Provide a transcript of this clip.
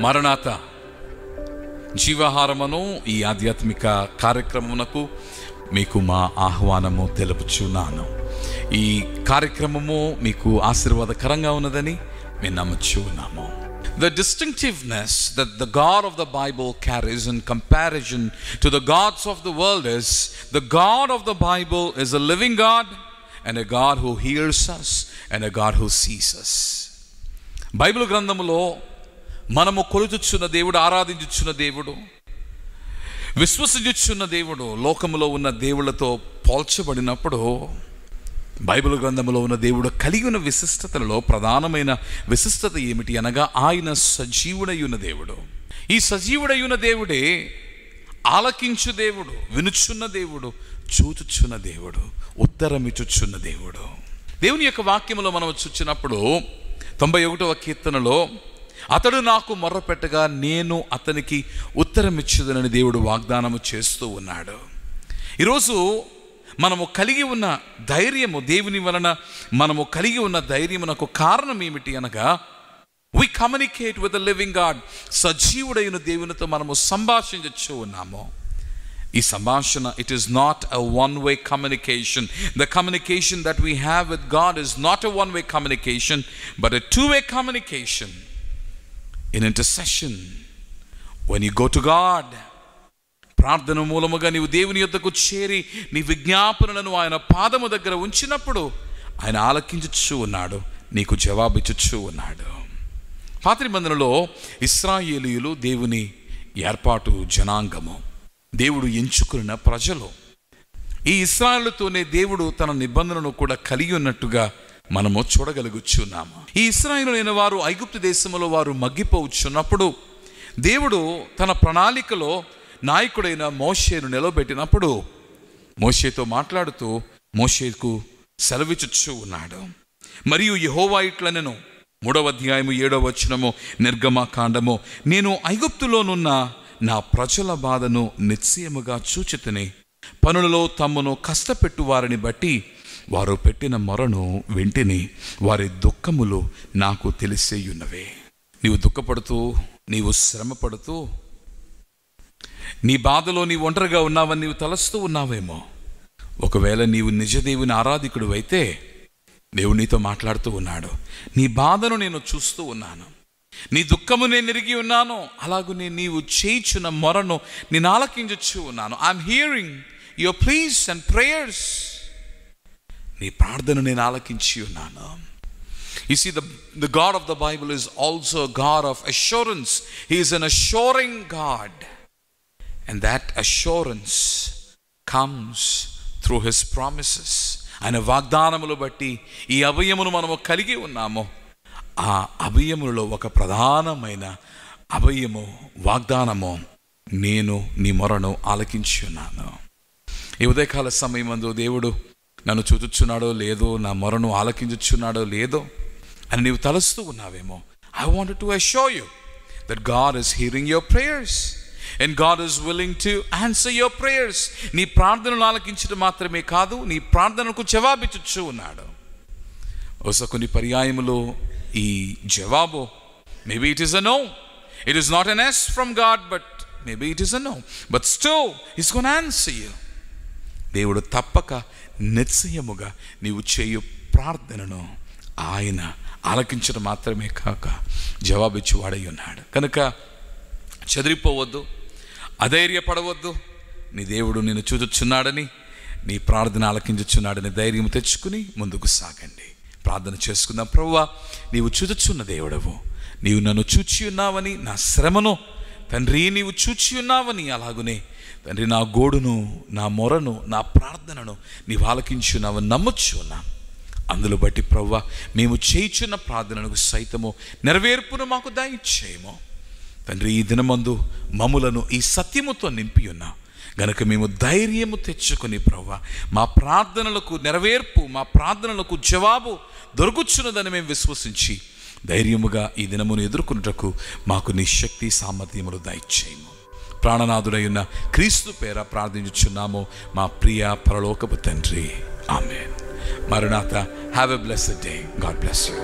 మరణాత జీవాహారమును ఈ ఆధ్యాత్మిక కార్యక్రమమునకు మీకు మా ఆహ్వానము తెలుపుచున్నాను. ఈ కార్యక్రమము మీకు ఆశీర్వాదకరంగా ఉన్నదని మేము నమ్ముచున్నాము. The distinctiveness that the God of the Bible carries in comparison to the gods of the world is the God of the Bible is a living God and a God who hears us and a God who sees us. Bible గ్రంథములో మనము కొలుచుచున్న దేవుడు, ఆరాధించుచున్న దేవుడు, విశ్వసించుచున్న దేవుడు లోకములో ఉన్న దేవుళ్ళతో పోల్చబడినప్పుడు Bible గ్రంథంలో ఉన్న దేవుడు కలిగి ఉన్న విశిష్టతలలో ప్రధానమైన విశిష్టత ఏమిటి అనగా ఆయన సజీవుడై ఉన్న దేవుడు. ఈ సజీవుడై ఉన్న దేవుడే ఆలకించు దేవుడు, వినుచున్న దేవుడు, చూచుచున్న దేవుడు, ఉత్తరమిచ్చుచున్న దేవుడు. దేవుని యొక్క వాక్యములో మనం చూచినప్పుడు 91వ కీర్తనలో అతడు నాకు మొర్రపెట్టగా నేను అతనికి ఉత్తరమిచ్చుదనని దేవుడు వాగ్దానము చేస్తూ ఉన్నాడు. ఈరోజు మనము కలిగి ఉన్న ధైర్యము, దేవుని వలన మనము కలిగి ఉన్న ధైర్యమునకు కారణం ఏమిటి అనగా we communicate with the living God. సజీవుడైన దేవునితో మనము సంభాషించచ్చు ఉన్నాము. ఈ సంభాషణ it is not a one-way communication. The communication that we have with God is not a one-way communication but a two-way communication. In intercession, when you go to God, ప్రార్థన మూలముగా నీవు దేవుని యొద్దకు చేరి నీ విజ్ఞాపనలను ఆయన పాదము దగ్గర ఉంచినప్పుడు ఆయన ఆలకించుచూ ఉన్నాడు, నీకు జవాబిచ్చుచూ ఉన్నాడు. పాత నిబంధనలో ఇశ్రాయేలీయులు దేవుని ఏర్పాటు జనాంగము, దేవుడు ఎంచుకున్న ప్రజలు. ఈ ఇశ్రాయేలుతోనే దేవుడు తన నిబంధనను కూడా కలిగి ఉన్నట్టుగా మనము చూడగలుగుచున్నాము. ఈ ఇశ్రాయేలులైన వారు ఐగుప్తు దేశంలో వారు మగ్గిపోవచ్చున్నప్పుడు దేవుడు తన ప్రణాళికలో నాయకుడైన మోషేను నిలబెట్టినప్పుడు మోషేతో మాట్లాడుతూ మోషేకు సెలవిచ్చుచూ ఉన్నాడు. మరియు యెహోవా ఇట్లనెను, 3వ అధ్యాయము 7వ వచనము, నిర్గమకాండము, నేను ఐగుప్తులోనున్న నా ప్రజల బాధను నిశ్చయముగా చూచితిని, పనులలో తమ్మును కష్టపెట్టు వారిని బట్టి వారు పెట్టిన మొరను వింటిని, వారి దుఃఖములు నాకు తెలిసేయున్నవే. నీవు దుఃఖపడుతూ, నీవు శ్రమపడుతూ, నీ బాధలో నీవు ఒంటరిగా ఉన్నావని నీవు తలస్తూ ఉన్నావేమో. ఒకవేళ నీవు నిజదేవుని ఆరాధికుడు అయితే దేవుడు నీతో మాట్లాడుతూ ఉన్నాడు. నీ బాధను నేను చూస్తూ ఉన్నాను, నీ దుఃఖము నేను ఎరిగి ఉన్నాను, అలాగనే నీవు చేయుచున్న మొరను నేను ఆలకించుచూ ఉన్నాను. I'm hearing your please and prayers. నీ ప్రార్థన నేను ఆలకించి ఉన్నాను. You see, the God of the Bible is also a God of assurance. He is an assuring God. And that assurance comes through His promises. ఆయన వాగ్దానములు బట్టి ఈ అభయమును మనము కలిగి ఉన్నాము. ఆ అభయములలో ఒక ప్రధానమైన అభయము, వాగ్దానము, నేను నీ మొరను ఆలకించి ఉన్నాను. ఈ ఉదయకాల సమయమందు దేవుడు నన్ను చూచుచున్నాడో లేదో, నా మొరను ఆలకించుచున్నాడో లేదో అని నీవు తలస్తూ ఉన్నావేమో. I wanted to assure you that God is hearing your prayers and God is willing to answer your prayers. నీ ప్రార్థనను ఆలకించడం మాత్రమే కాదు, నీ ప్రార్థనకు జవాబిచ్చుచూ ఉన్నాడు. బహుశా కొన్ని పర్యాయములు ఈ జవాబు maybe it is a no, it is not an yes from God, but maybe it is a no, but still He's going to answer you. దేవుడు తప్పక నిశ్చయముగా నీవు చేయు ప్రార్థనను ఆయన ఆలకించడం మాత్రమే కాక జవాబిచ్చి వాడై ఉన్నాడు. కనుక చెదిరిపోవద్దు, అధైర్యపడవద్దు. నీ దేవుడు నిన్ను చూచుచున్నాడని, నీ ప్రార్థన ఆలకించుచున్నాడని ధైర్యం తెచ్చుకుని ముందుకు సాగండి. ప్రార్థన చేసుకుందాం. ప్రభువా, నీవు చూచుచున్న దేవుడవు, నీవు నన్ను చూచి ఉన్నావని, నా శ్రమను తండ్రి నీవు చూచి ఉన్నావని, అలాగునే తండ్రి నా గోడును, నా మొరను, నా ప్రార్థనను నీవు ఆలకించున్నావని నమ్ముచున్నా. అందులో బట్టి ప్రభువా, మేము చేయుచున్న ప్రార్థనకు సైతము నెరవేర్పును మాకు దయచేయము తండ్రి. ఈ దినమందు మమ్ములను ఈ సత్యముతో నింపి ఉన్నా గనుక మేము ధైర్యము తెచ్చుకొని ప్రభువా, మా ప్రార్థనలకు నెరవేర్పు, మా ప్రార్థనలకు జవాబు దొరుకుచున్నదని మేము విశ్వసించి ధైర్యముగా ఈ దినమును ఎదుర్కొనుటకు మాకు నీ శక్తి సామర్థ్యములు దయచేయము. ప్రాణనాథుడైన క్రీస్తు పేర ప్రార్థించుచున్నాము మా ప్రియ పరలోకపు తండ్రి. ఆమేన్. Maranatha, have a blessed day. God bless you.